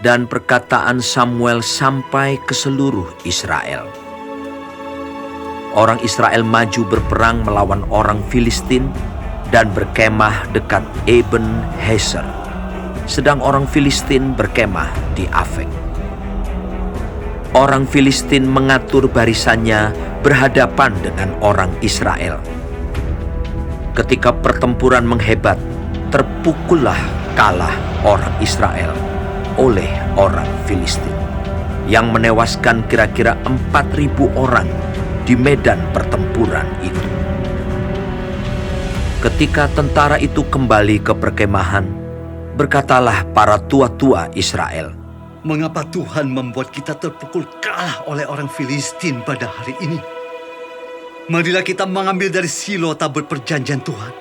Dan perkataan Samuel sampai ke seluruh Israel. Orang Israel maju berperang melawan orang Filistin dan berkemah dekat Eben Heser, sedang orang Filistin berkemah di Afek. Orang Filistin mengatur barisannya berhadapan dengan orang Israel. Ketika pertempuran menghebat, terpukullah kalah orang Israel oleh orang Filistin, yang menewaskan kira-kira 4.000 orang di medan pertempuran itu. Ketika tentara itu kembali ke perkemahan, berkatalah para tua-tua Israel, "Mengapa Tuhan membuat kita terpukul kalah oleh orang Filistin pada hari ini? Marilah kita mengambil dari Silo tabut perjanjian Tuhan,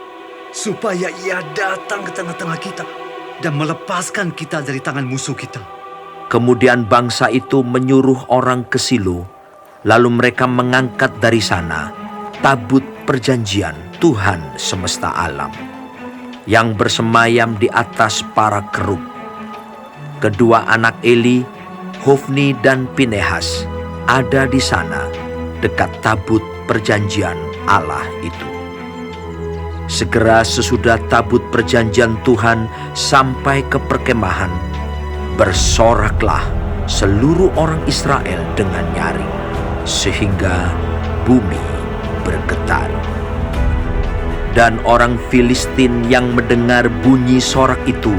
supaya Ia datang ke tengah-tengah kita dan melepaskan kita dari tangan musuh kita." Kemudian bangsa itu menyuruh orang ke Silo, lalu mereka mengangkat dari sana tabut perjanjian Tuhan semesta alam, yang bersemayam di atas para kerub. Kedua anak Eli, Hofni dan Pinehas, ada di sana dekat tabut perjanjian Allah itu. Segera sesudah tabut perjanjian Tuhan sampai ke perkemahan, bersoraklah seluruh orang Israel dengan nyaring, sehingga bumi bergetar. Dan orang Filistin yang mendengar bunyi sorak itu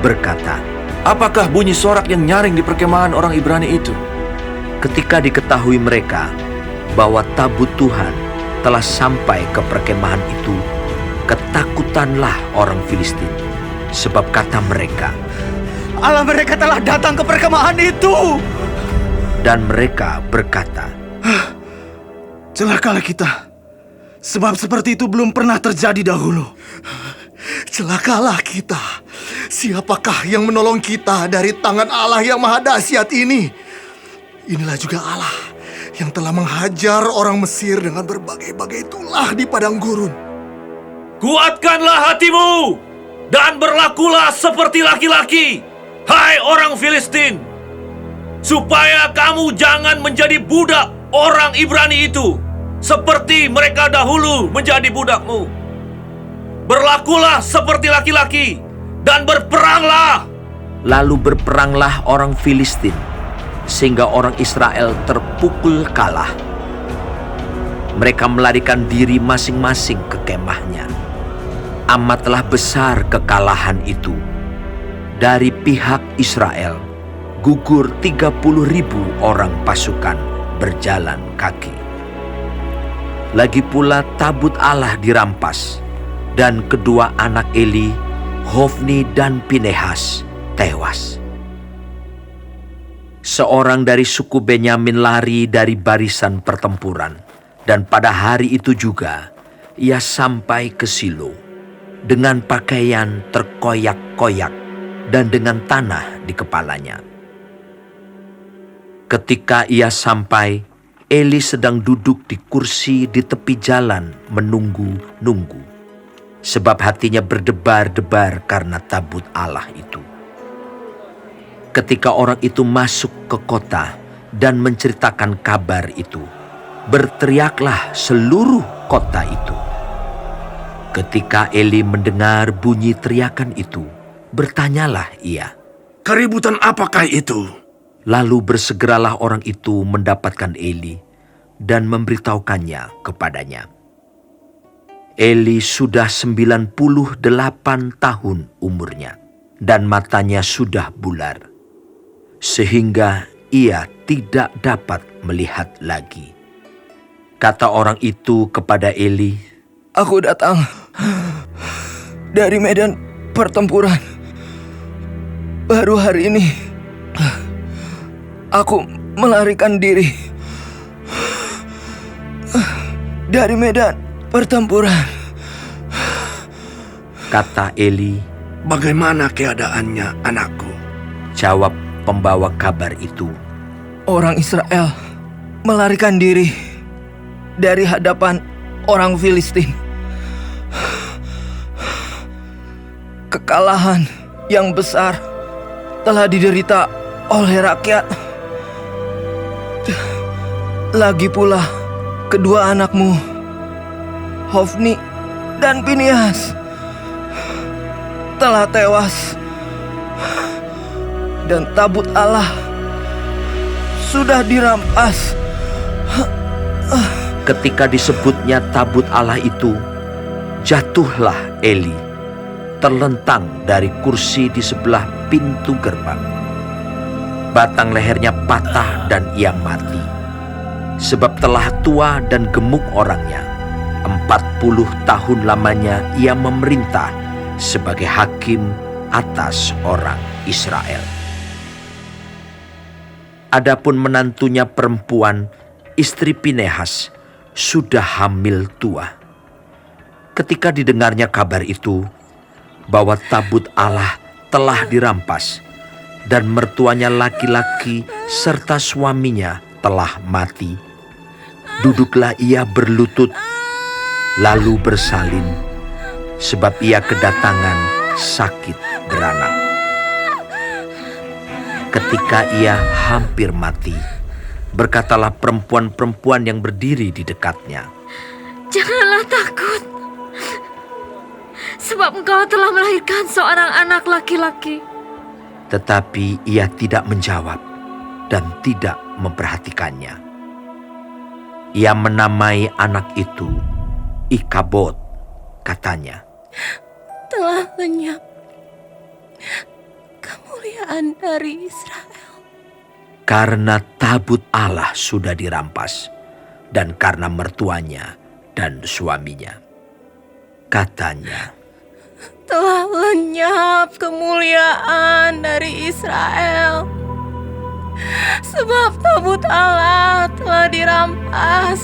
berkata, "Apakah bunyi sorak yang nyaring di perkemahan orang Ibrani itu?" Ketika diketahui mereka bahwa tabut Tuhan telah sampai ke perkemahan itu, ketakutanlah orang Filistin, sebab kata mereka, Allah mereka telah datang ke perkemahan itu. dan mereka berkata, Celakalah kita, sebab seperti itu belum pernah terjadi dahulu. Celakalah kita. Siapakah yang menolong kita dari tangan Allah yang maha dahsyat ini? Inilah juga Allah yang telah menghajar orang Mesir dengan berbagai-bagai tulah di padang gurun. Kuatkanlah hatimu dan berlakulah seperti laki-laki, hai orang Filistin, supaya kamu jangan menjadi budak orang Ibrani itu, seperti mereka dahulu menjadi budakmu. Berlakulah seperti laki-laki dan berperanglah. Lalu berperanglah orang Filistin, sehingga orang Israel terpukul kalah. Mereka melarikan diri masing-masing ke kemahnya. Amatlah besar kekalahan itu. Dari pihak Israel, gugur 30.000 orang pasukan berjalan kaki. Lagi pula tabut Allah dirampas, dan kedua anak Eli, Hofni dan Pinehas, tewas. Seorang dari suku Benyamin lari dari barisan pertempuran, dan pada hari itu juga ia sampai ke Silo dengan pakaian terkoyak-koyak dan dengan tanah di kepalanya. Ketika ia sampai, Eli sedang duduk di kursi di tepi jalan menunggu-nunggu, sebab hatinya berdebar-debar karena tabut Allah itu. Ketika orang itu masuk ke kota dan menceritakan kabar itu, berteriaklah seluruh kota itu. Ketika Eli mendengar bunyi teriakan itu, bertanyalah ia, Keributan apakah itu? Lalu bersegeralah orang itu mendapatkan Eli dan memberitahukannya kepadanya. Eli sudah 98 tahun umurnya, dan matanya sudah bular, sehingga ia tidak dapat melihat lagi. Kata orang itu kepada Eli, "Aku datang dari medan pertempuran. Baru hari ini aku melarikan diri dari medan pertempuran." Kata Eli, Bagaimana keadaannya, anakku? jawab pembawa kabar itu, Orang Israel melarikan diri dari hadapan orang Filistin. Kekalahan yang besar telah diderita oleh rakyat. Lagi pula kedua anakmu, Hofni dan Pinias, telah tewas. Dan tabut Allah sudah dirampas. Ketika disebutnya tabut Allah itu, jatuhlah Eli, terlentang dari kursi di sebelah pintu gerbang. Batang lehernya patah dan ia mati, sebab telah tua dan gemuk orangnya. 40 tahun lamanya ia memerintah sebagai hakim atas orang Israel. Adapun menantunya perempuan, istri Pinehas, sudah hamil tua. Ketika didengarnya kabar itu, bahwa tabut Allah telah dirampas, dan mertuanya laki-laki serta suaminya telah mati, duduklah ia berlutut, lalu bersalin, sebab ia kedatangan sakit beranak. Ketika ia hampir mati, berkatalah perempuan-perempuan yang berdiri di dekatnya, "Janganlah takut, sebab engkau telah melahirkan seorang anak laki-laki." Tetapi ia tidak menjawab dan tidak memperhatikannya. Ia menamai anak itu Ikabod, katanya, "Telah lenyap kemuliaan dari Israel." Karena tabut Allah sudah dirampas, dan karena mertuanya dan suaminya. Katanya, "Telah lenyap kemuliaan dari Israel, sebab tabut Allah telah dirampas."